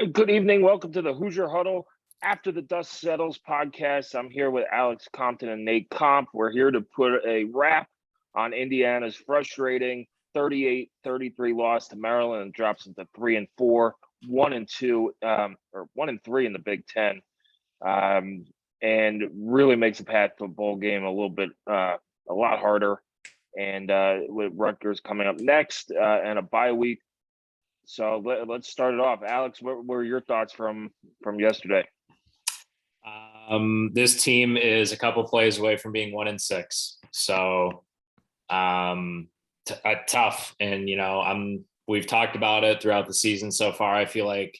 Good evening. Welcome to the Hoosier Huddle After the Dust Settles podcast. I'm here with Alex Compton and Nate Comp. We're here to put a wrap on Indiana's frustrating 38-33 loss to Maryland and drops into 3-4, 1-2, or 1-3 in the Big Ten, and really makes the path to a bowl game a little bit, a lot harder. And with Rutgers coming up next and a bye week. So let's start it off. Alex, what were your thoughts from yesterday? This team is a couple plays away from being 1-6. So tough. And, we've talked about it throughout the season so far. I feel like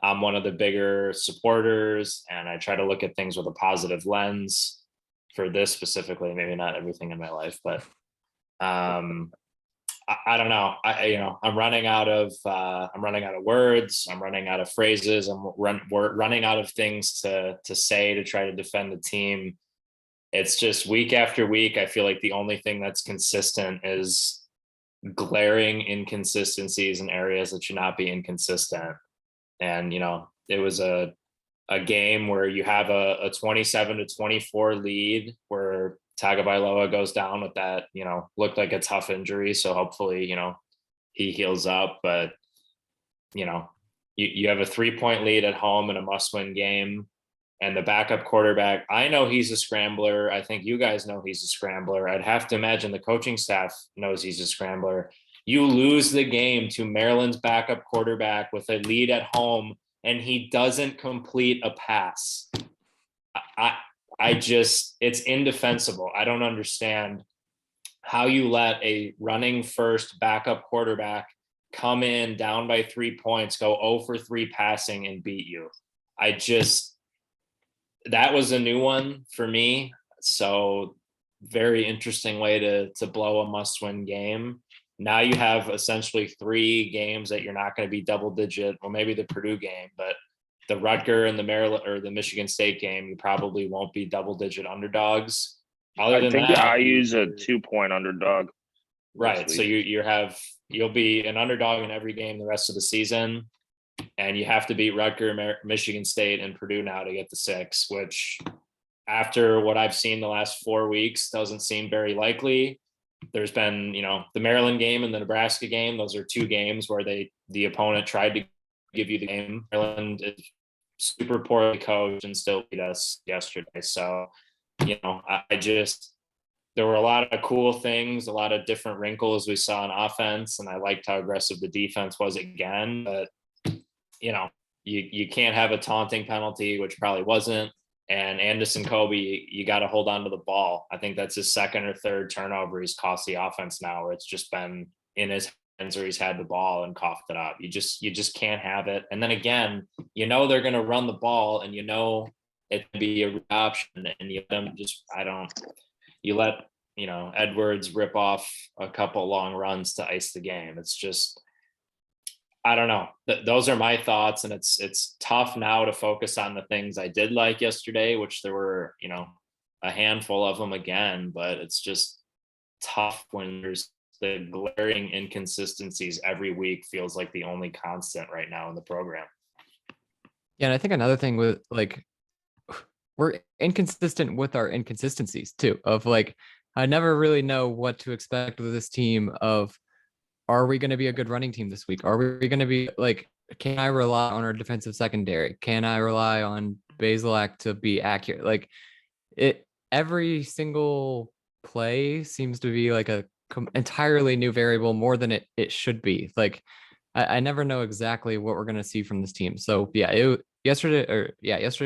I'm one of the bigger supporters and I try to look at things with a positive lens for this specifically, maybe not everything in my life, but I don't know. I'm running out of words. I'm running out of phrases. We're running out of things to say to try to defend the team. It's just week after week. I feel like the only thing that's consistent is glaring inconsistencies in areas that should not be inconsistent. And, it was a game where you have a 27-24 lead where Tagovailoa goes down with that, looked like a tough injury. So hopefully, he heals up. But, you have a 3-point lead at home in a must-win game. And the backup quarterback, I know he's a scrambler. I think you guys know he's a scrambler. I'd have to imagine the coaching staff knows he's a scrambler. You lose the game to Maryland's backup quarterback with a lead at home, and he doesn't complete a pass. It's indefensible. I don't understand how you let a running first backup quarterback come in down by 3 points, go 0 for 3 passing and beat you. That was a new one for me. So very interesting way to blow a must-win game. Now you have essentially 3 games that you're not going to be double digit, or maybe the Purdue game, but the Rutgers and the Maryland or the Michigan State game, you probably won't be double-digit underdogs. I think the IU's a 2-point underdog. Right. So you'll be an underdog in every game the rest of the season, and you have to beat Rutgers, Michigan State, and Purdue now to get the 6, which after what I've seen the last 4 weeks doesn't seem very likely. There's been, the Maryland game and the Nebraska game. Those are 2 games where the opponent tried to give you the game. Maryland is super poorly coached and still beat us yesterday. So, there were a lot of cool things, a lot of different wrinkles we saw on offense, and I liked how aggressive the defense was again. But, you can't have a taunting penalty, which probably wasn't. And Anderson Kobe, you got to hold on to the ball. I think that's his 2nd or 3rd turnover he's cost the offense now, where it's just been in his hands or he's had the ball and coughed it up. You just can't have it. And then again, they're going to run the ball, and it can be a option, and you let Edwards rip off a couple long runs to ice the game. It's just, I don't know. Those are my thoughts, and it's tough now to focus on the things I did like yesterday, which there were, a handful of them again, but it's just tough when there's the glaring inconsistencies every week feels like the only constant right now in the program. Yeah, and I think another thing with we're inconsistent with our inconsistencies too, of I never really know what to expect with this team of, are we going to be a good running team this week? Are we going to be can I rely on our defensive secondary? Can I rely on Bazelak to be accurate? Every single play seems to be a entirely new variable, more than it should be. I never know exactly what we're going to see from this team. So yeah, yesterday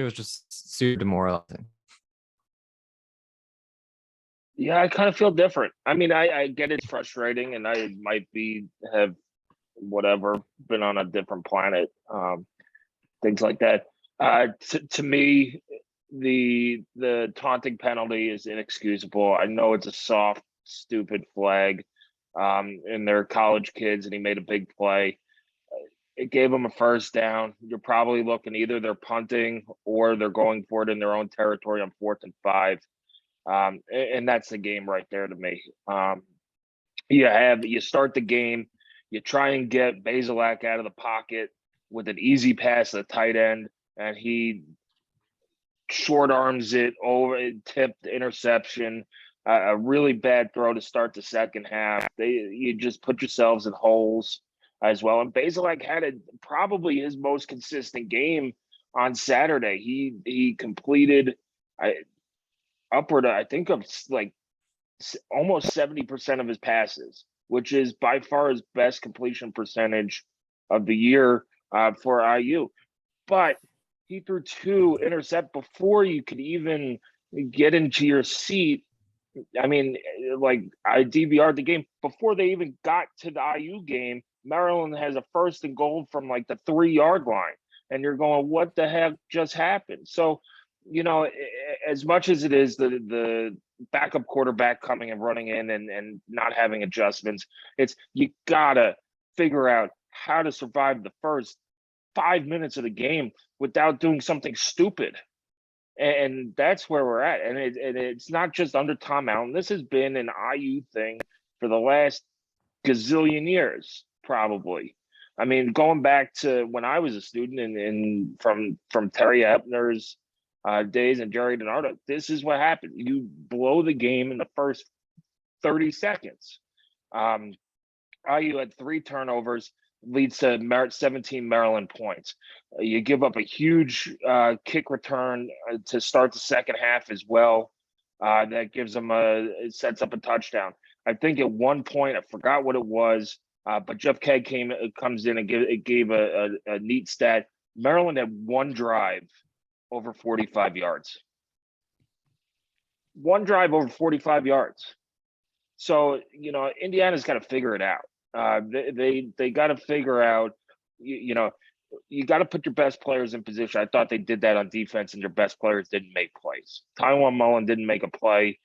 was just super demoralizing. Yeah, I kind of feel different. I mean, I get it's frustrating, and I might have been on a different planet, things like that. To me, the taunting penalty is inexcusable. I know it's a soft, stupid flag, and they're college kids, and he made a big play. It gave them a first down. You're probably looking either they're punting or they're going for it in their own territory on 4th and 5. And that's the game right there to me. You start the game, you try and get Bazelak out of the pocket, with an easy pass to the tight end, and he short arms it over, tipped interception, a really bad throw to start the second half. You just put yourselves in holes as well. And Bazelak had probably his most consistent game on Saturday. He completed upward, I think, of like almost 70% of his passes, which is by far his best completion percentage of the year for IU. But he threw 2 intercept before you could even get into your seat. I mean, like, I DVR'd the game before they even got to the IU game. Maryland has a 1st and goal from like the 3-yard line, and you're going, what the heck just happened? So, as much as it is the backup quarterback coming and running in and not having adjustments, it's you gotta figure out how to survive the first 5 minutes of the game without doing something stupid. And that's where we're at. And it's not just under Tom Allen. This has been an IU thing for the last gazillion years, probably. I mean, going back to when I was a student and from Terry Epner's days and Jerry DiNardo, this is what happened. You blow the game in the first 30 seconds. IU had 3 turnovers, leads to 17 Maryland points. You give up a huge kick return to start the second half as well. That gives them it sets up a touchdown. I think at one point, I forgot what it was, but Jeff Keg comes in and gave a neat stat. Maryland had 1 drive over 45 yards. 1 drive over 45 yards. So, Indiana's got to figure it out. They got to figure out, you got to put your best players in position. I thought they did that on defense, and your best players didn't make plays. Taiwan Mullen didn't make a play.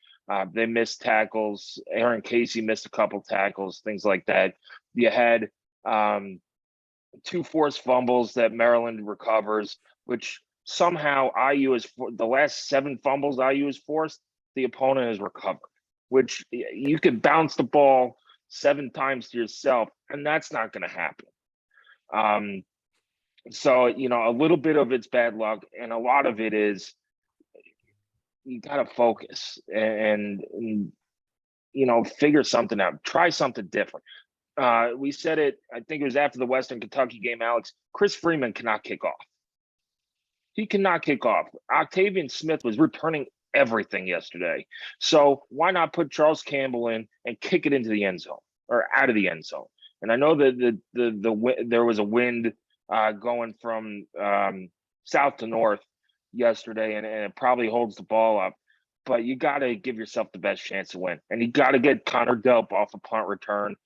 They missed tackles. Aaron Casey missed a couple tackles, things like that. You had 2 forced fumbles that Maryland recovers, which somehow IU is the last 7 fumbles IU has forced, the opponent has recovered, which you could bounce the ball 7 times to yourself, and that's not going to happen. So, a little bit of it's bad luck, and a lot of it is you got to focus and figure something out. Try something different. We said it, I think it was after the Western Kentucky game, Alex. Chris Freeman cannot kick off. He cannot kick off. Octavian Smith was returning everything yesterday. So why not put Charles Campbell in and kick it into the end zone or out of the end zone? And I know that there was a wind going from south to north yesterday, and it probably holds the ball up. But you got to give yourself the best chance to win. And you got to get Connor Delp off a punt return.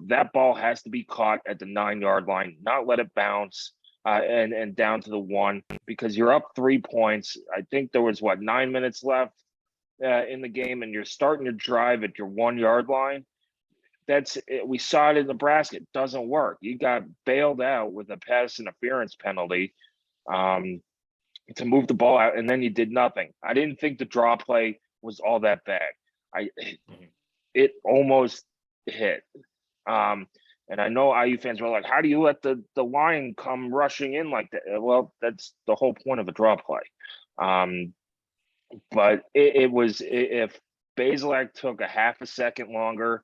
That ball has to be caught at the 9-yard line, not let it bounce and down to the 1, because you're up 3 points. I think there was 9 minutes left in the game, and you're starting to drive at your 1-yard line. That's it. We saw it in Nebraska. It doesn't work. You got bailed out with a pass interference penalty to move the ball out, and then you did nothing. I didn't think the draw play was all that bad. It almost hit. And I know IU fans were like, how do you let the line come rushing in like that? Well, that's the whole point of a draw play. But it was, if Bazelak took a half a second longer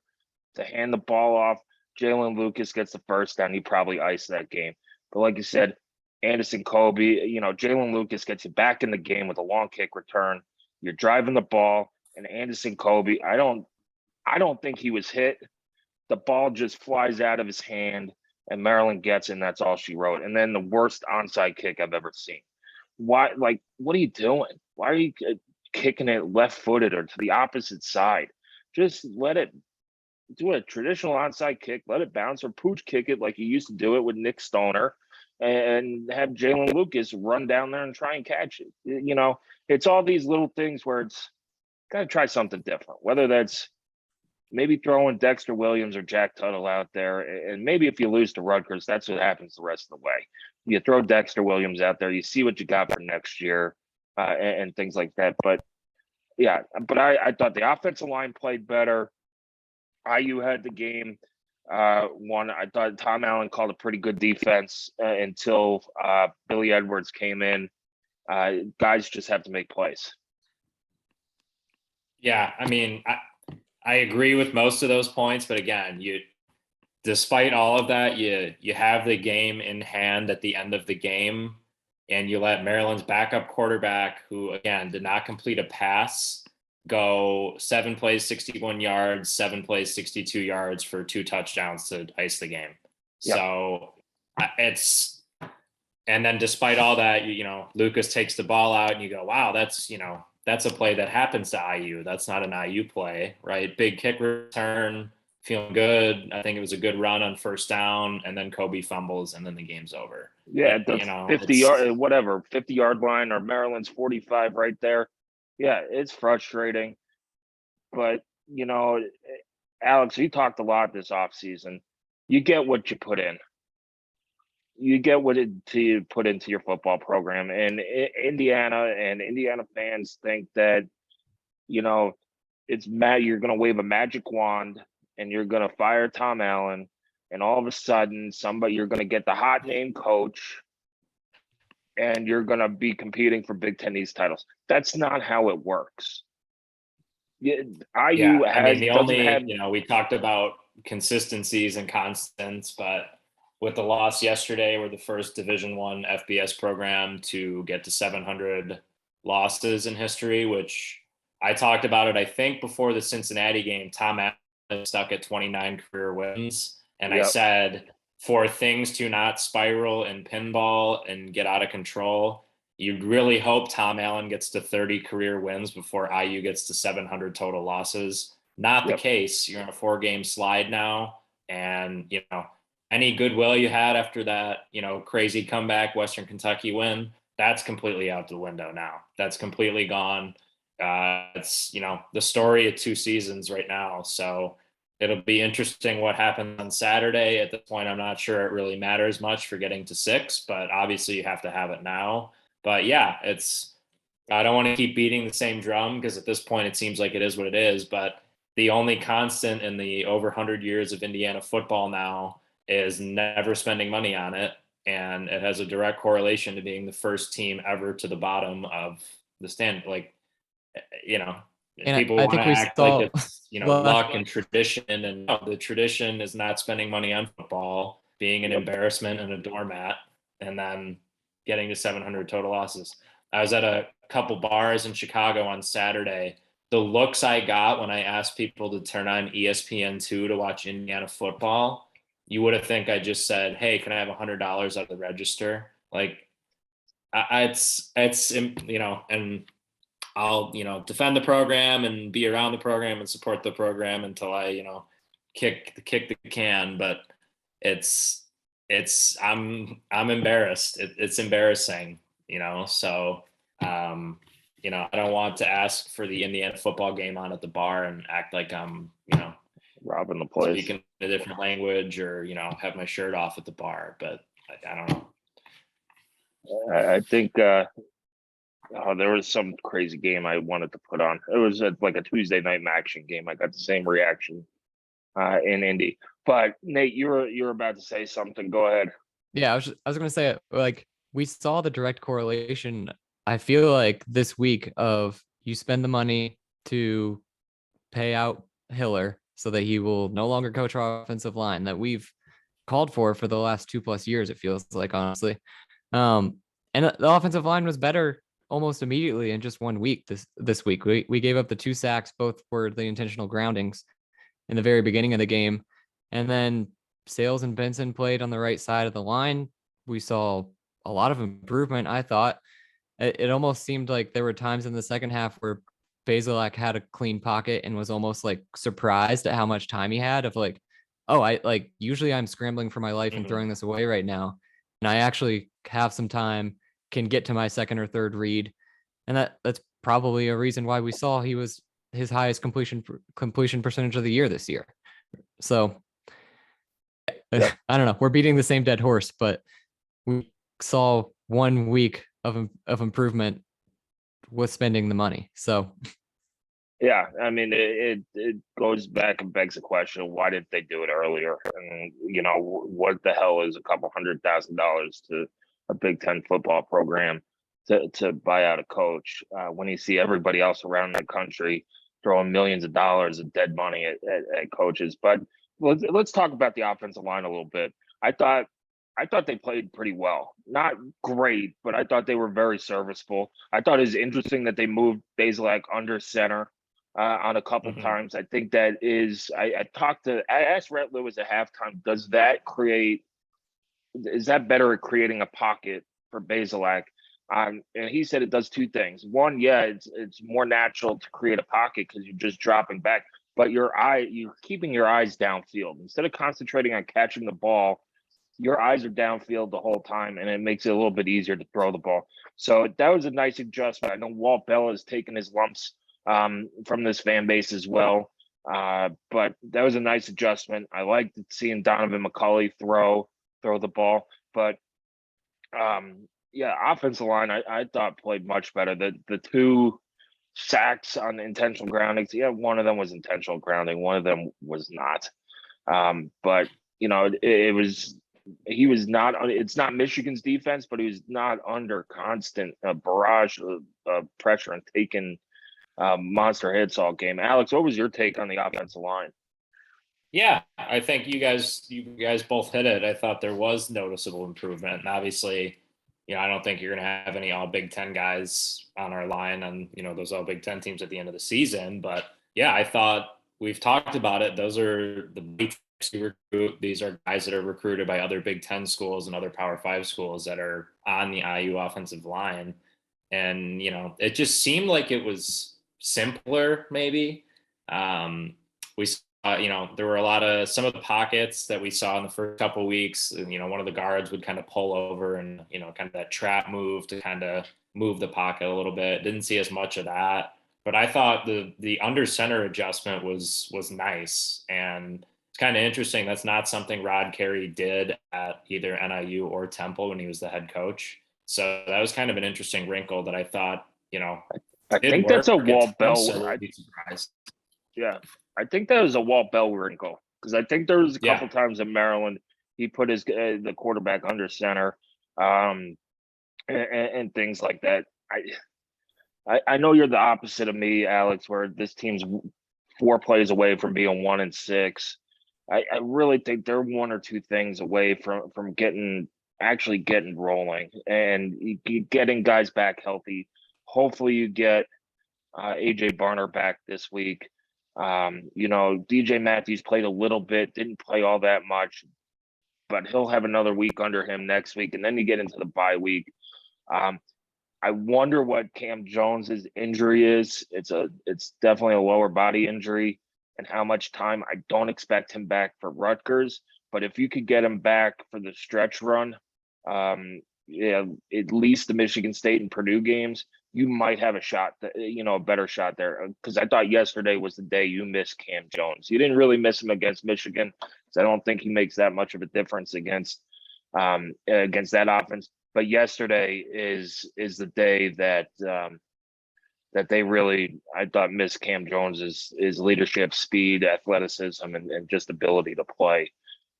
to hand the ball off, Jalen Lucas gets the first down, he probably iced that game. But like you said, Anderson Kobe, Jalen Lucas gets you back in the game with a long kick return. You're driving the ball, and Anderson Kobe, I don't think he was hit. The ball just flies out of his hand, and Maryland gets it, and that's all she wrote. And then the worst onside kick I've ever seen. Why? Like, what are you doing? Why are you kicking it left-footed or to the opposite side? Just let it do a traditional onside kick, let it bounce, or pooch kick it like you used to do it with Nick Stoner, and have Jalen Lucas run down there and try and catch it. It's all these little things where it's got to try something different, whether that's maybe throwing Dexter Williams or Jack Tuttle out there. And maybe if you lose to Rutgers, that's what happens the rest of the way. You throw Dexter Williams out there, you see what you got for next year and things like that. But yeah, I thought the offensive line played better. IU had the game One, I thought Tom Allen called a pretty good defense until Billy Edwards came in. Guys just have to make plays. Yeah, I mean, I agree with most of those points, but again, despite all of that, you have the game in hand at the end of the game, and you let Maryland's backup quarterback, who again did not complete a pass, go 7 plays, 61 yards, 7 plays, 62 yards for 2 touchdowns to ice the game. Yep. So and then despite all that, Lucas takes the ball out and you go, wow, that's a play that happens to IU. That's not an IU play, right? Big kick return, feeling good. I think it was a good run on first down, and then Kobe fumbles, and then the game's over. Yeah, the 50-yard line, or Maryland's 45 right there. Yeah, it's frustrating. But, Alex, we talked a lot this offseason. You get what you put in. You get what you put into your football program. And Indiana fans think that, you're going to wave a magic wand and you're going to fire Tom Allen, and all of a sudden you're going to get the hot name coach and you're going to be competing for Big Ten East titles. That's not how it works. We talked about consistencies and constants, but with the loss yesterday, we're the first Division I FBS program to get to 700 losses in history, which I talked about it, I think, before the Cincinnati game. Tom Allen stuck at 29 career wins. And I said, for things to not spiral in pinball and get out of control, you'd really hope Tom Allen gets to 30 career wins before IU gets to 700 total losses. Not the case. You're on a 4-game slide now. And, any goodwill you had after that, crazy comeback Western Kentucky win, that's completely out the window now. That's completely gone. It's, the story of 2 seasons right now. So it'll be interesting what happens on Saturday. At this point, I'm not sure it really matters much for getting to 6, but obviously you have to have it now. But yeah, I don't want to keep beating the same drum, because at this point it seems like it is what it is. But the only constant in the over 100 years of Indiana football now is never spending money on it. And it has a direct correlation to being the first team ever to the bottom of the stand. People want to act like it's, luck and tradition. And no, the tradition is not spending money on football, being an embarrassment and a doormat, and then getting to 700 total losses. I was at a couple bars in Chicago on Saturday. The looks I got when I asked people to turn on ESPN2 to watch Indiana football, you would have think I just said, hey, can I have $100 out of the register? It's and I'll, defend the program and be around the program and support the program until I, kick the can. But I'm embarrassed. It's embarrassing, so, I don't want to ask for the Indiana football game on at the bar and act like I'm, robbing the place, speaking a different language, or have my shirt off at the bar. But I don't know. I think there was some crazy game I wanted to put on. It was like a Tuesday night action game. I got the same reaction in Indy. But Nate, you're about to say something. Go ahead. Yeah, I was going to say, we saw the direct correlation, I feel like, this week of you spend the money to pay out Hiller so that he will no longer coach our offensive line that we've called for the last 2+ years, it feels like, honestly. And the offensive line was better almost immediately in just 1 week. This week, we gave up the 2 sacks. Both were the intentional groundings in the very beginning of the game. And then Sales and Benson played on the right side of the line. We saw a lot of improvement. I thought it almost seemed like there were times in the second half where Bazelak had a clean pocket and was almost like surprised at how much time he had, of like, oh, usually I'm scrambling for my life and throwing this away right now, and I actually have some time, can get to my second or third read. And that's probably a reason why we saw he was his highest completion percentage of the year this year. So I don't know, we're beating the same dead horse, but we saw 1 week of improvement with spending the money. So Yeah, I mean, it goes back and begs the question, why didn't they do it earlier? And what the hell is a couple $100,000 to a Big Ten football program to buy out a coach when you see everybody else around the country throwing millions of dollars of dead money at coaches? But let's talk about the offensive line a little bit. I thought they played pretty well. Not great, but I thought they were very serviceable. I thought it was interesting that they moved Bazelak under center on a couple times. I think that is. I asked Rhett Lewis at halftime. Is that better at creating a pocket for Bazelak? And he said it does two things. One, yeah, it's more natural to create a pocket because you're just dropping back, but you're keeping your eyes downfield instead of concentrating on catching the ball. Your eyes are downfield the whole time, and it makes it a little bit easier to throw the ball. So that was a nice adjustment. I know Walt Bell has taken his lumps from this fan base as well, but that was a nice adjustment. I liked seeing Donovan McCulley throw the ball, but yeah, offensive line I thought played much better. The two sacks on intentional groundings, yeah, one of them was intentional grounding, one of them was not. But it was. He was not. It's not Michigan's defense, but he was not under constant barrage of pressure and taking monster hits all game. Alex, what was your take on the offensive line? Yeah, I think you guys both hit it. I thought there was noticeable improvement, and obviously, I don't think you're going to have any all Big Ten guys on our line on those all Big Ten teams at the end of the season. But yeah, I thought we've talked about it. Those are the big recruit. These are guys that are recruited by other Big Ten schools and other Power 5 schools that are on the IU offensive line. And, it just seemed like it was simpler, maybe. We saw, there were some of the pockets that we saw in the first couple of weeks. One of the guards would kind of pull over and, kind of that trap move to kind of move the pocket a little bit. Didn't see as much of that. But I thought the under center adjustment was nice. And kind of interesting. That's not something Rod Carey did at either NIU or Temple when he was the head coach. So that was kind of an interesting wrinkle that I thought, I think that's a Walt Bell. Yeah, I think that was a Walt Bell wrinkle because I think there was a couple times in Maryland he put the quarterback under center, and things like that. I know you're the opposite of me, Alex, where this team's 4 plays away from being 1-6. I really think they're 1 or 2 things away from getting rolling and getting guys back healthy. Hopefully you get AJ Barner back this week. DJ Matthews played a little bit, didn't play all that much, but he'll have another week under him next week. And then you get into the bye week. I wonder what Cam Jones's injury is. It's definitely a lower body injury. And how much time. I don't expect him back for Rutgers, but if you could get him back for the stretch run, at least the Michigan State and Purdue games, you might have a shot, a better shot there. Because I thought yesterday was the day you missed Cam Jones. You didn't really miss him against Michigan, because I don't think he makes that much of a difference against that offense. But yesterday is the day that they really, I thought, missed Cam Jones's leadership, speed, athleticism, and just ability to play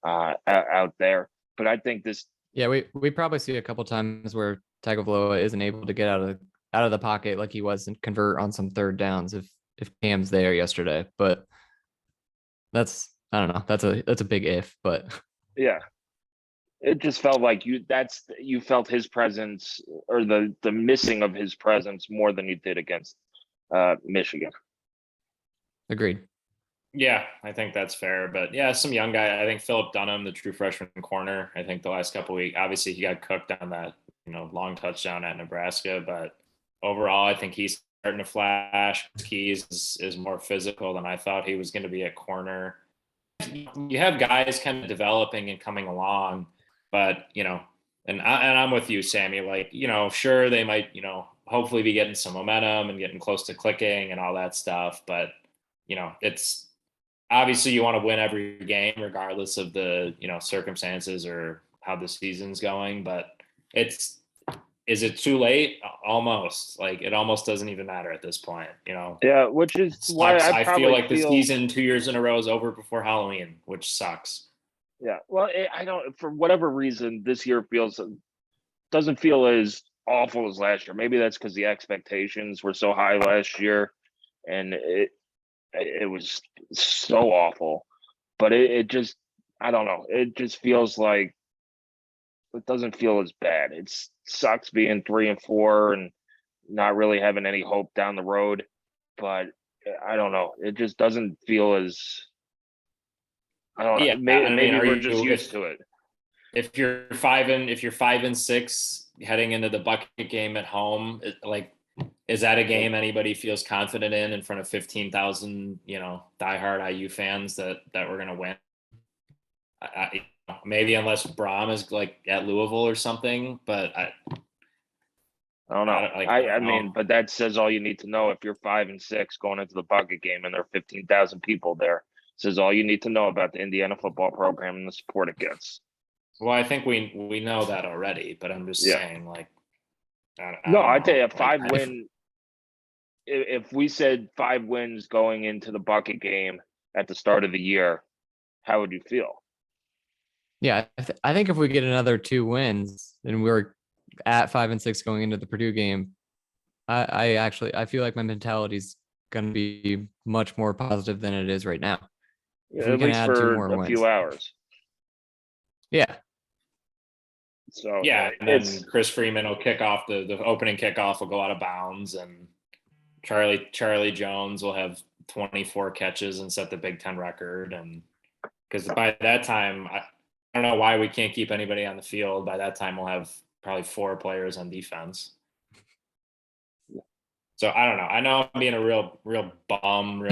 out there. But I think this. Yeah, we probably see a couple times where Tagovailoa isn't able to get out of the pocket like he was and convert on some third downs if Cam's there yesterday. But that's, I don't know, that's a big if. But yeah, it just felt like you felt his presence, or the missing of his presence, more than you did against Michigan. Agreed. Yeah, I think that's fair. But yeah, some young guy. I think Philip Dunham, the true freshman corner. I think the last couple of weeks, obviously he got cooked on that long touchdown at Nebraska. But overall, I think he's starting to flash. Keys is more physical than I thought he was going to be at corner. You have guys kind of developing and coming along. But, and I'm with you, Sammy, like, sure, they might, hopefully be getting some momentum and getting close to clicking and all that stuff. But, it's obviously you want to win every game regardless of the, circumstances or how the season's going. But it's is it too late? Almost. Like it almost doesn't even matter at this point, you know. Yeah, which is It why sucks. I I probably feel like the season 2 years in a row is over before Halloween, which sucks. Yeah, well, I don't, for whatever reason, this year doesn't feel as awful as last year. Maybe that's because the expectations were so high last year, and it was so awful. But it just, I don't know. It just feels like it doesn't feel as bad. It sucks being 3-4 and not really having any hope down the road. But I don't know. It just doesn't feel as, I don't know. Yeah, Maybe are we're just you used to it. if you're 5-6 heading into the bucket game at home, is that a game anybody feels confident in front of 15,000, diehard IU fans that we're going to win? Maybe unless Braum is like at Louisville or something, but I don't know. I mean, know. but that says all you need to know. If you're 5-6 going into the bucket game and there are 15,000 people there, says all you need to know about the Indiana football program and the support it gets. Well, I think we know that already, but I'm just saying, like, I tell you, a 5-win. If we said 5 wins going into the bucket game at the start of the year, how would you feel? Yeah, I think if we get another 2 wins and we're at 5-6 going into the Purdue game, I feel like my mentality is going to be much more positive than it is right now. If we At can least add 2 for more a wins. few hours. Yeah. So yeah, and then Chris Freeman will kick off the opening kickoff will go out of bounds, and Charlie Jones will have 24 catches and set the Big Ten record. And because by that time, I don't know why we can't keep anybody on the field. By that time, we'll have probably 4 players on defense. So I don't know. I know I'm being a real bum,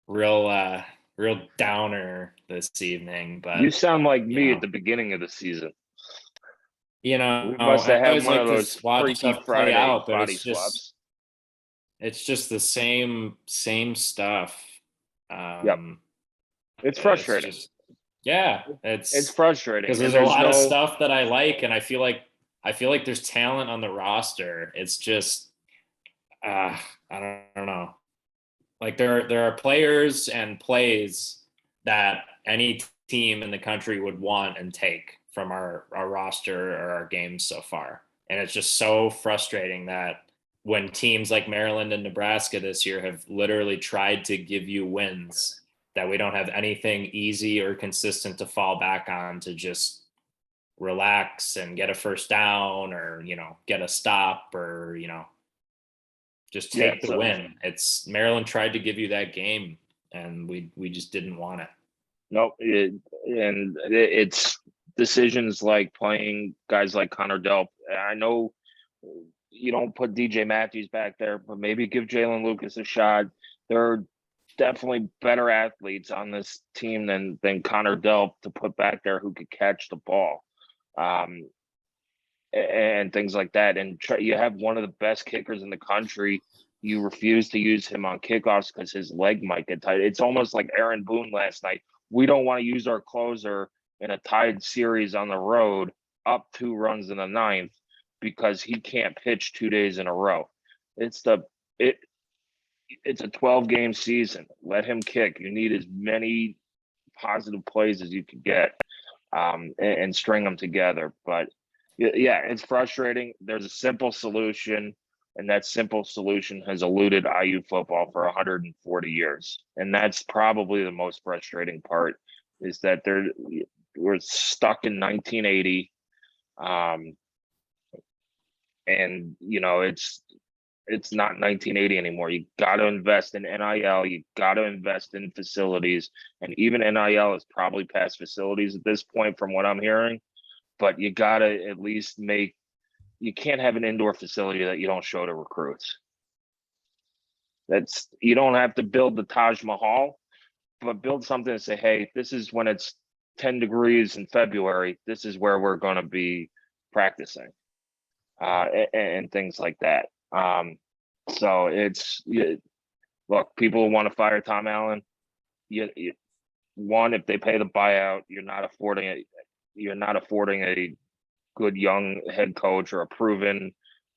real downer this evening, but you sound like me at the beginning of the season. We must have I had always one like of to those watch Freaky stuff play Friday out, but body swaps. It's just the same stuff. It's frustrating. It's frustrating because there's a lot of stuff that I like, and I feel like there's talent on the roster. It's just I don't know. Like there are players and plays that any team in the country would want and take from our roster or our games so far. And it's just so frustrating that when teams like Maryland and Nebraska this year have literally tried to give you wins, that we don't have anything easy or consistent to fall back on to just relax and get a first down or, get a stop or, just take the win. It's Maryland tried to give you that game and we just didn't want it. Nope. It's decisions like playing guys like Connor Delp. I know you don't put DJ Matthews back there, but maybe give Jalen Lucas a shot. There are definitely better athletes on this team than Connor Delp to put back there who could catch the ball. And things like that. And you have one of the best kickers in the country. You refuse to use him on kickoffs because his leg might get tight. It's almost like Aaron Boone last night. We don't want to use our closer in a tied series on the road up 2 runs in the 9th because he can't pitch 2 days in a row. It's a 12-game season. Let him kick. You need as many positive plays as you can get and string them together. But yeah, it's frustrating. There's a simple solution, and that simple solution has eluded IU football for 140 years. And that's probably the most frustrating part is that we're stuck in 1980. And it's not 1980 anymore. You got to invest in NIL. You got to invest in facilities. And even NIL is probably past facilities at this point from what I'm hearing. But you got to at least you can't have an indoor facility that you don't show to recruits. You don't have to build the Taj Mahal, but build something and say, hey, this is when it's 10 degrees in February. This is where we're going to be practicing and things like that. So look, people want to fire Tom Allen. One, if they pay the buyout, you're not affording a good young head coach or a proven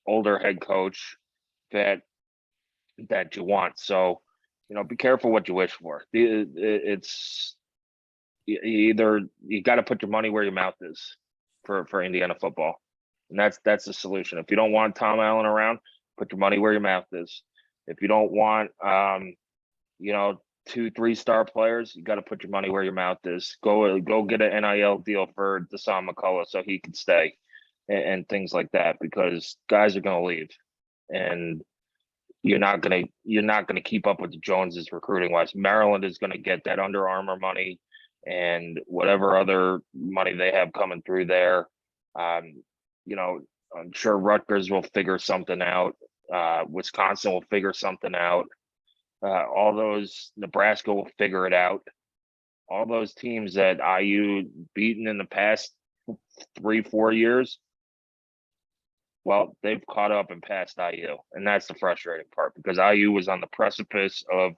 older head coach that you want. So, be careful what you wish for. It's either you got to put your money where your mouth is for Indiana football, and that's the solution. If you don't want Tom Allen around, put your money where your mouth is. If you don't want, 2-3-star players, you got to put your money where your mouth is. Go get an NIL deal for Deshaun McCullough so he can stay, and things like that, because guys are going to leave, and you're not gonna keep up with the Joneses recruiting wise. Maryland is going to get that Under Armour money and whatever other money they have coming through there. I'm sure Rutgers will figure something out. Wisconsin will figure something out. All those, Nebraska will figure it out. All those teams that IU beaten in the past 3-4 years, well, they've caught up and passed IU, and that's the frustrating part, because IU was on the precipice of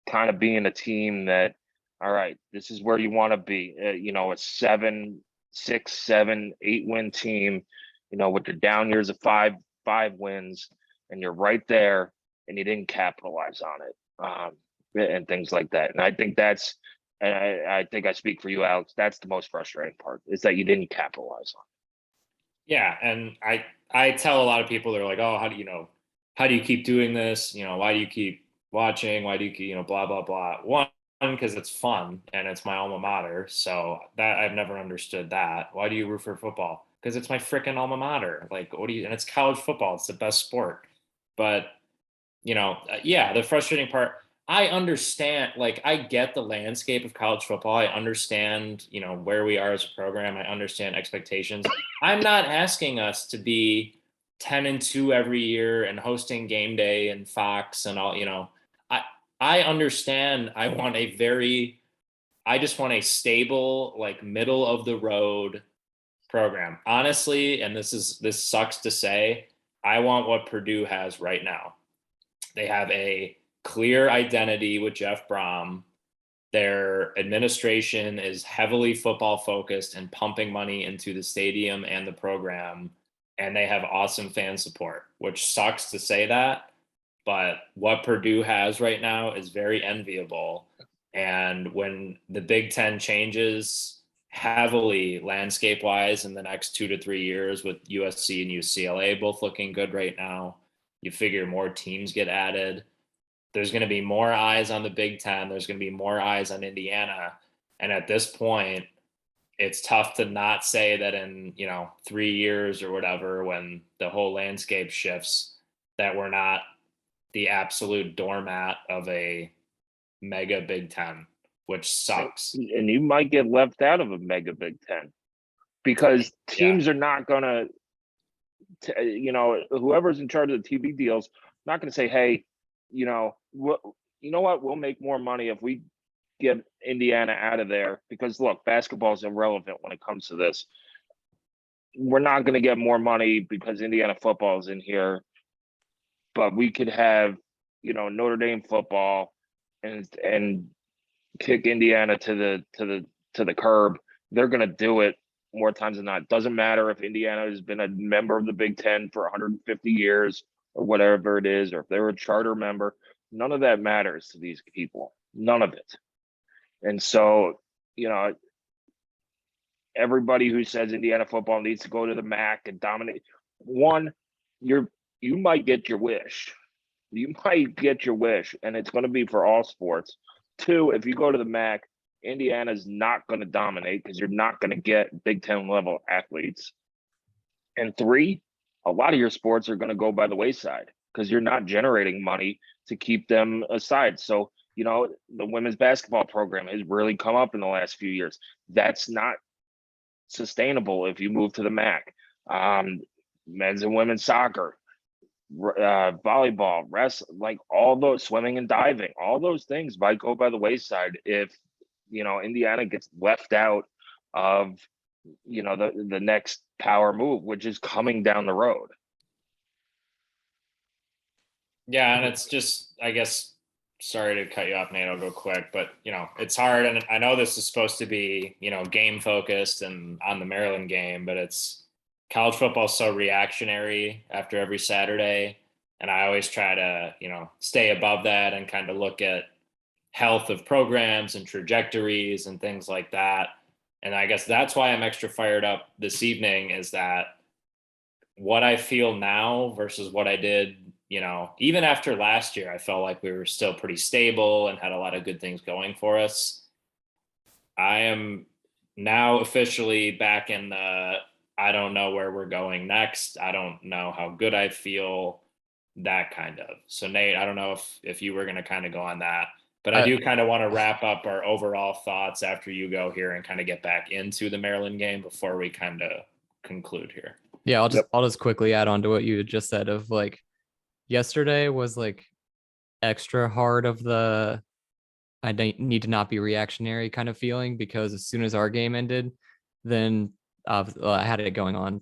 kind of being a team that, all right, this is where you want to be. A 7, 6, 7, 8 win team, with your down years of five wins, and you're right there, and you didn't capitalize on it, and things like that. And I think and I think I speak for you, Alex. That's the most frustrating part, is that you didn't capitalize on it. Yeah, and I tell a lot of people, they're like, oh, how do you keep doing this? Why do you keep watching? Why do you keep, blah blah blah. One, because it's fun and it's my alma mater, so that I've never understood that. Why do you root for football? Because it's my freaking alma mater. Like, what do you? And it's college football. It's the best sport. But yeah, the frustrating part. I understand, like, I get the landscape of college football. I understand, where we are as a program. I understand expectations. I'm not asking us to be 10-2 every year and hosting game day and Fox and all, I understand. I just want a stable, like, middle of the road program. Honestly, and this sucks to say, I want what Purdue has right now. They have a clear identity with Jeff Brom. Their administration is heavily football focused and pumping money into the stadium and the program. And they have awesome fan support, which sucks to say that. But what Purdue has right now is very enviable. And when the Big Ten changes heavily landscape wise in the next 2 to 3 years, with USC and UCLA both looking good right now, you figure more teams get added. There's going to be more eyes on the Big Ten. There's going to be more eyes on Indiana. And at this point, it's tough to not say that in, 3 years or whatever, when the whole landscape shifts, that we're not the absolute doormat of a mega Big Ten, which sucks. And you might get left out of a mega Big Ten, because teams are not going to, whoever's in charge of the TV deals, not going to say, hey, what, we'll make more money if we get Indiana out of there, because look, basketball is irrelevant when it comes to this. We're not going to get more money because Indiana football is in here, but we could have, Notre Dame football and kick Indiana to the curb. They're going to do it more times than not. Doesn't matter if Indiana has been a member of the Big Ten for 150 years or whatever it is, or if they're a charter member. None of that matters to these people. None of it. And so, everybody who says Indiana football needs to go to the MAC and dominate, one, you might get your wish. You might get your wish, and it's going to be for all sports. Two, if you go to the MAC, Indiana's not going to dominate, because you're not going to get Big Ten level athletes. And three, a lot of your sports are going to go by the wayside, because you're not generating money to keep them aside. So, the women's basketball program has really come up in the last few years. That's not sustainable if you move to the MAC. Men's and women's soccer, volleyball, wrestling, like all those, swimming and diving, all those things might go by the wayside if, Indiana gets left out of, the next power move, which is coming down the road. Yeah, and it's just, I guess, sorry to cut you off, Nate. I'll go quick, but it's hard, and I know this is supposed to be game focused and on the Maryland game, but it's college football is so reactionary after every Saturday, and I always try to stay above that and kind of look at health of programs and trajectories and things like that. And I guess that's why I'm extra fired up this evening, is that what I feel now versus what I did, even after last year, I felt like we were still pretty stable and had a lot of good things going for us. I am now officially back in the, I don't know where we're going next. I don't know how good I feel, that kind of. So Nate, I don't know if you were going to kind of go on that, but I do kind of want to wrap up our overall thoughts after you go here and kind of get back into the Maryland game before we kind of conclude here. Yeah, I'll just quickly add on to what you had just said of like yesterday was like extra hard of the I need to not be reactionary kind of feeling, because as soon as our game ended, then I had it going on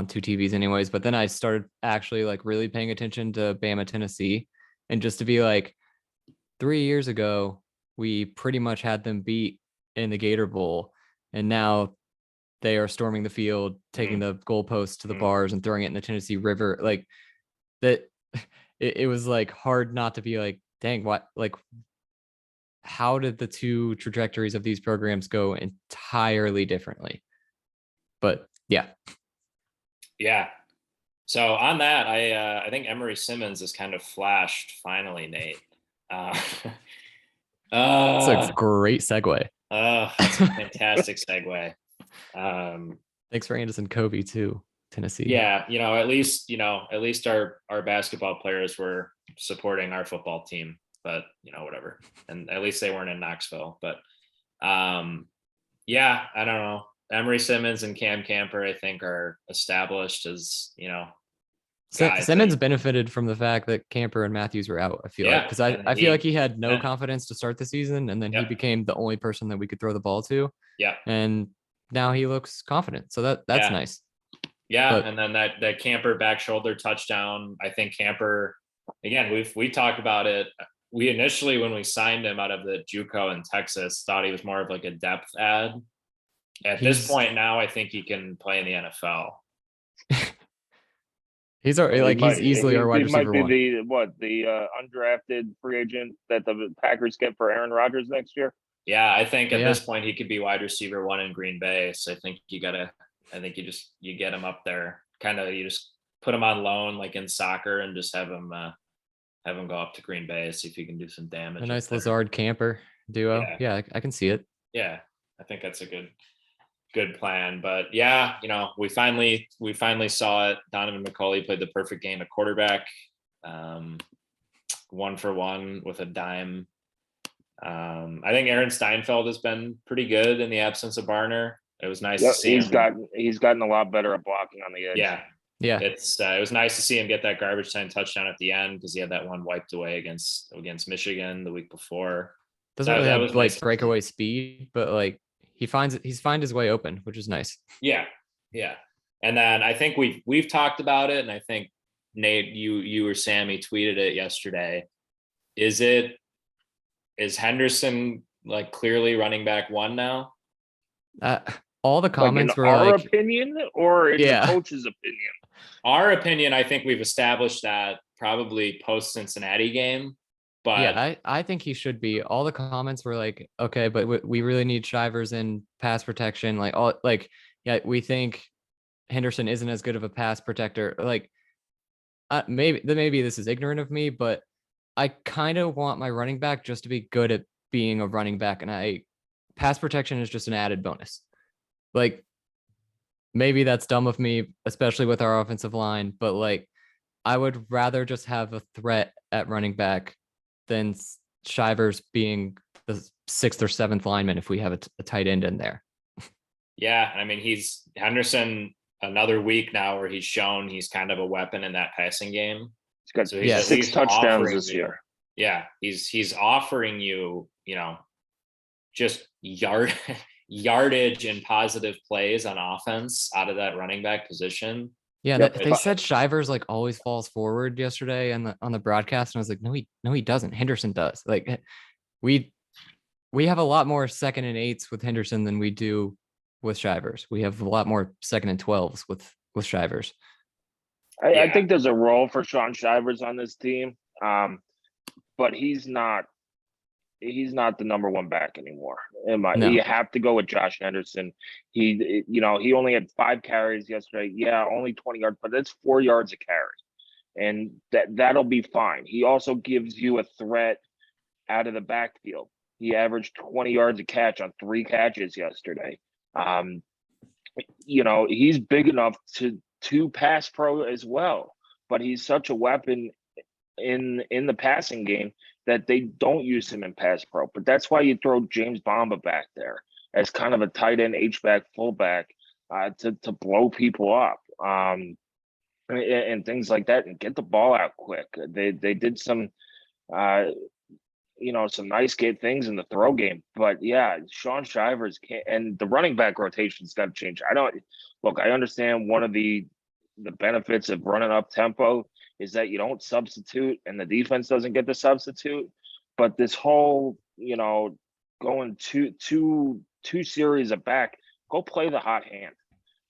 two TVs anyways, but then I started actually like really paying attention to Bama, Tennessee, and just to be like, 3 years ago, we pretty much had them beat in the Gator Bowl, and now they are storming the field, taking the goalposts to the bars and throwing it in the Tennessee River. Like that, it was like hard not to be like, dang, what, like, how did the two trajectories of these programs go entirely differently? But yeah. So on that, I think Emory Simmons has kind of flashed finally, Nate. That's a great segue. That's a fantastic segue. Thanks for Anderson Covey too, Tennessee. Yeah, at least our basketball players were supporting our football team, but whatever. And at least they weren't in Knoxville. But yeah, I don't know. Emory Simmons and Cam Camper, I think, are established as Simmons benefited from the fact that Camper and Matthews were out. I feel like, because I feel like he had no confidence to start the season, and then he became the only person that we could throw the ball to. Yeah, and now he looks confident, so that's nice. Yeah, and then that Camper back shoulder touchdown. I think Camper, again, we talked about it. We initially, when we signed him out of the JUCO in Texas, thought he was more of like a depth add. At this point now, I think he can play in the NFL. He's easily our wide receiver one. He might be the undrafted free agent that the Packers get for Aaron Rodgers next year. Yeah, I think at this point he could be wide receiver one in Green Bay. So I think you get him up there. Kind of, you just put him on loan like in soccer and just have him go up to Green Bay, see if he can do some damage. A nice Lazard Camper duo. Yeah, I can see it. Yeah, I think that's a good plan. But yeah, we finally saw it. Donovan McCulley played the perfect game at quarterback, 1 for 1 with a dime. I think Aaron Steinfeld has been pretty good in the absence of Barner. It was nice to see him. He's gotten a lot better at blocking on the edge. Yeah. It was nice to see him get that garbage time touchdown at the end, because he had that one wiped away against Michigan the week before. Doesn't really have like breakaway speed, but like he's find his way open, which is nice. Yeah. And then I think we've talked about it, and I think Nate, you or Sammy tweeted it yesterday. Is Henderson like clearly running back one now? All the comments were our opinion, or in the coach's opinion? Our opinion, I think we've established that probably post Cincinnati game. But yeah, I think he should be. All the comments were like, okay, but we really need Shivers in pass protection. We think Henderson isn't as good of a pass protector. Like, maybe this is ignorant of me, but I kind of want my running back just to be good at being a running back, and pass protection is just an added bonus. Like, maybe that's dumb of me, especially with our offensive line, but like, I would rather just have a threat at running back than Shivers being the 6th or 7th lineman if we have a tight end in there. Yeah, I mean, Henderson another week now where he's shown he's kind of a weapon in that passing game. He's got 6 touchdowns this year. Yeah, he's offering you, just yardage and positive plays on offense out of that running back position. Yeah, Yep. they said Shivers like always falls forward yesterday and on the broadcast, and I was like, no, he doesn't. Henderson does. Like we we have a lot more second and eights with Henderson than we do with Shivers. We have a lot more second and 12s with Shivers. I Yeah. think there's a role for Sean Shivers on this team, but he's not the number one back anymore. No. You have to go with Josh Henderson. He only had 5 carries yesterday. Yeah, only 20 yards, but that's 4 yards a carry, and that'll be fine. He also gives you a threat out of the backfield. He averaged 20 yards a catch on 3 catches yesterday. He's big enough to pass pro as well, but he's such a weapon in the passing game that they don't use him in pass pro. But that's why you throw James Bamba back there as kind of a tight end H-back fullback to blow people up and things like that and get the ball out quick. They did some some nice good things in the throw game, but yeah, Sean Shivers can't, and the running back rotation's got to change. I understand one of the benefits of running up tempo is that you don't substitute and the defense doesn't get to substitute. But this whole, going two series of back, go play the hot hand.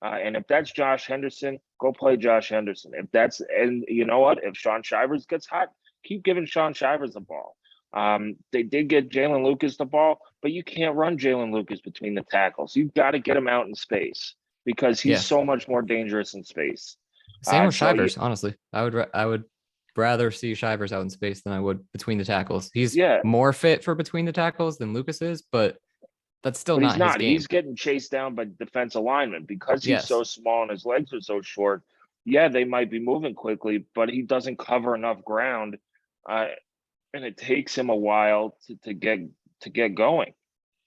And if that's Josh Henderson, go play Josh Henderson. And you know what? If Sean Shivers gets hot, keep giving Sean Shivers the ball. They did get Jalen Lucas the ball, but you can't run Jalen Lucas between the tackles. You've got to get him out in space because he's so much more dangerous in space. Same with Shivers, honestly. I would rather see Shivers out in space than I would between the tackles. He's more fit for between the tackles than Lucas is, but that's still not his game. He's getting chased down by defensive linemen because he's so small and his legs are so short. Yeah, they might be moving quickly, but he doesn't cover enough ground, and it takes him a while to get going.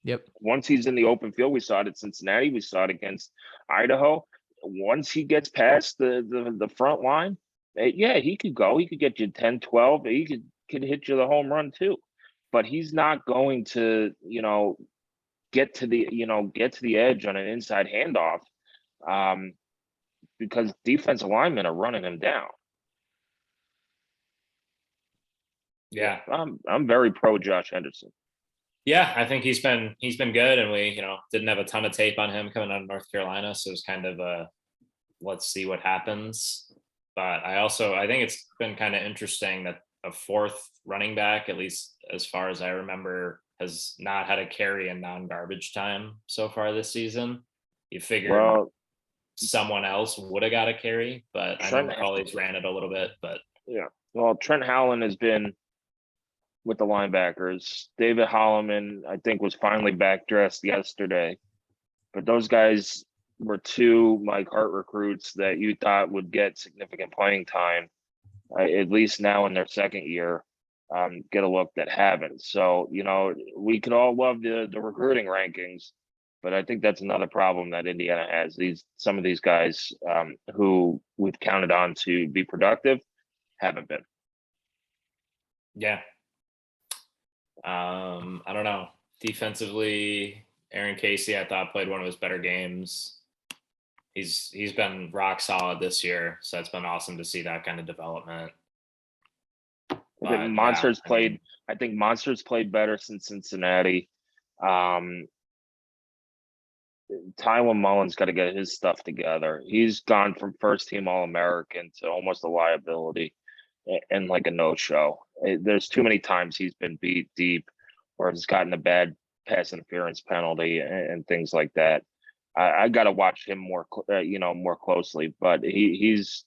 Yep. Once he's in the open field, we saw it at Cincinnati. We saw it against Idaho. Once he gets past the front line, he could go. He could get you 10, 12. He could hit you the home run too. But he's not going to, get to the edge on an inside handoff because defensive linemen are running him down. Yeah. I'm very pro Josh Henderson. Yeah, I think he's been good, and we didn't have a ton of tape on him coming out of North Carolina, so it was kind of let's see what happens. But I think it's been kind of interesting that a 4th running back, at least as far as I remember, has not had a carry in non-garbage time so far this season. You figure someone else would have got a carry, but I know McCauley's ran it a little bit. But yeah, well, Trent Howland has been with the linebackers. David Holloman, I think, was finally back dressed yesterday. But those guys were 2 Mike Hart recruits that you thought would get significant playing time, at least now in their second year, get a look that haven't. So, we could all love the recruiting rankings, but I think that's another problem that Indiana has. Some of these guys who we've counted on to be productive haven't been. Yeah. I don't know. Defensively, Aaron Casey, I thought, played one of his better games. He's been rock solid this year, so it's been awesome to see that kind of development. I think Monsters played better since Cincinnati. Tylen Mullen's got to get his stuff together. He's gone from first team All-American to almost a liability and like a no-show. There's too many times he's been beat deep or has gotten a bad pass interference penalty and things like that. I got to watch him more closely, but he's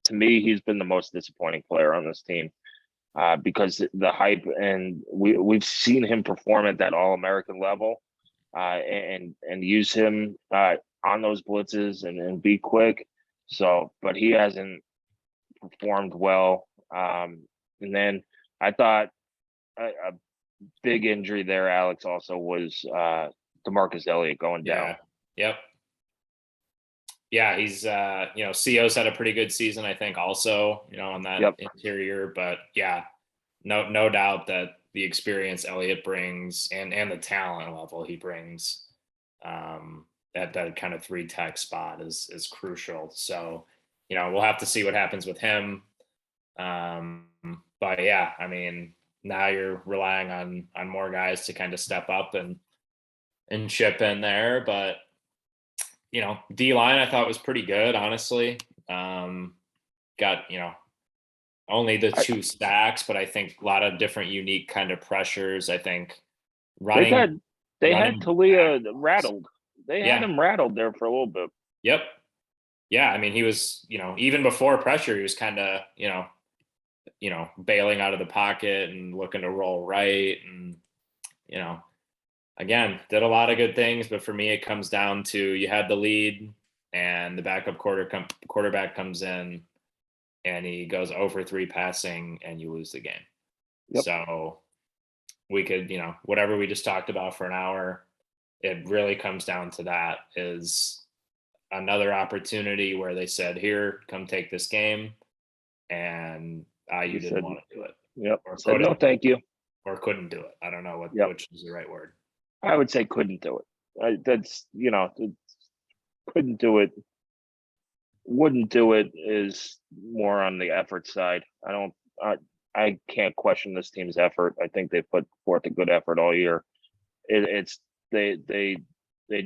to me, he's been the most disappointing player on this team because the hype, and we've seen him perform at that All-American level and use him on those blitzes and be quick. So, but he hasn't performed well. And then I thought a big injury there, Alex, also was DeMarcus Elliott going down. Yep. Yeah, he's CO's had a pretty good season, I think, also, on that interior. But yeah, no doubt that the experience Elliott brings and the talent level he brings, that kind of 3-tech spot is crucial. So we'll have to see what happens with him. But yeah, I mean, now you're relying on more guys to kind of step up and chip in there. But D line I thought was pretty good, honestly. Got only the 2 sacks, but I think a lot of different unique kind of pressures. I think running. They had running Talia back. rattled. They had Yeah. him rattled there for a little bit. Yep. Yeah, I mean, he was, even before pressure, he was kind of, bailing out of the pocket and looking to roll right. And, again, did a lot of good things. But for me, it comes down to you had the lead and the backup quarterback comes in and he goes 0 for 3 passing and you lose the game. Yep. So we could, whatever we just talked about for an hour, it really comes down to that is another opportunity where they said, here, come take this game. And you didn't want to do it. Yep. Or said, no, thank you. Or couldn't do it. I don't know which is the right word. I would say couldn't do it. That's, couldn't do it. Wouldn't do it is more on the effort side. I can't question this team's effort. I think they put forth a good effort all year. They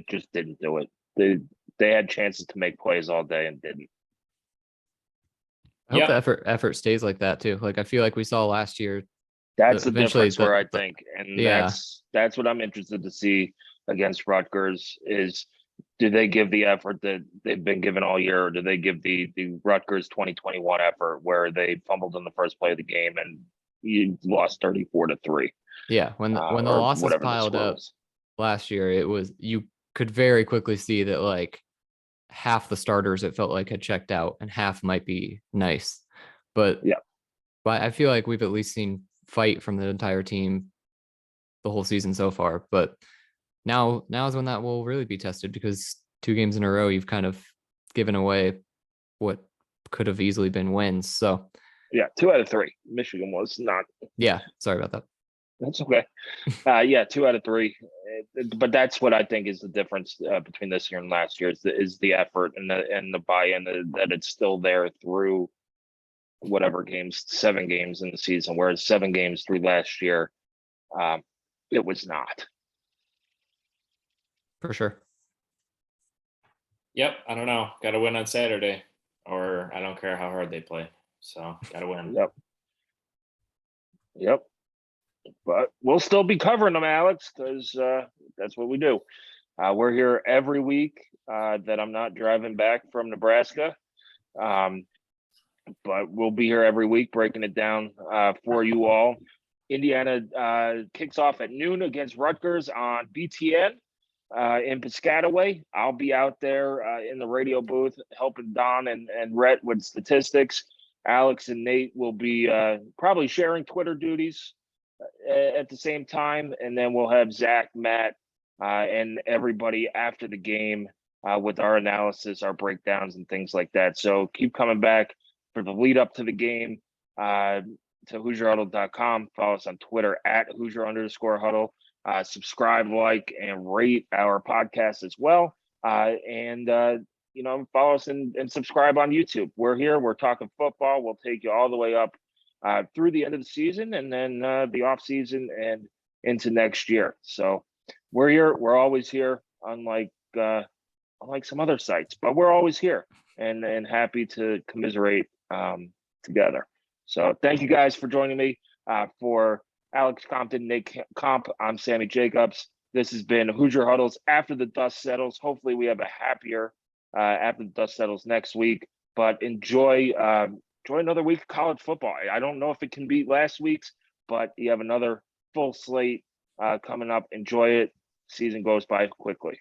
just didn't do it. They had chances to make plays all day and didn't. I hope the effort stays like that too. Like I feel like we saw last year. That's the difference where I think, and that's what I'm interested to see against Rutgers is, do they give the effort that they've been given all year, or do they give the Rutgers 2021 effort where they fumbled in the first play of the game and you lost 34-3? Yeah, when the losses piled up last year, you could very quickly see that like half the starters it felt like had checked out and half might be nice. But I feel like we've at least seen fight from the entire team the whole season so far. But now is when that will really be tested, because 2 games in a row you've kind of given away what could have easily been wins. So 2 out of 3. Michigan was not. Yeah, sorry about that. That's okay. 2 out of 3. But that's what I think is the difference between this year and last year is the effort and the buy-in that it's still there through whatever games, 7 games in the season, whereas 7 games through last year, it was not. For sure. Yep. I don't know. Got to win on Saturday, or I don't care how hard they play. So got to win. Yep. But we'll still be covering them, Alex, because that's what we do. We're here every week that I'm not driving back from Nebraska. But we'll be here every week breaking it down for you all. Indiana kicks off at noon against Rutgers on BTN in Piscataway. I'll be out there in the radio booth helping Don and Rhett with statistics. Alex and Nate will be probably sharing Twitter duties at the same time. And then we'll have Zach, Matt, and everybody after the game with our analysis, our breakdowns, and things like that. So keep coming back for the lead up to the game. To HoosierHuddle.com. Follow us on Twitter at Hoosier_Huddle. Subscribe, like, and rate our podcast as well. And follow us and subscribe on YouTube. We're here. We're talking football. We'll take you all the way up through the end of the season and then the off season and into next year. So we're here. We're always here, unlike some other sites, but we're always here and happy to commiserate together. So thank you guys for joining me. For Alex Compton, Nick Comp, I'm Sammy Jacobs. This has been Hoosier Huddles After the Dust Settles. Hopefully we have a happier After the Dust Settles next week. But enjoy another week of college football. I don't know if it can beat last week's, but you have another full slate coming up. Enjoy it. Season goes by quickly.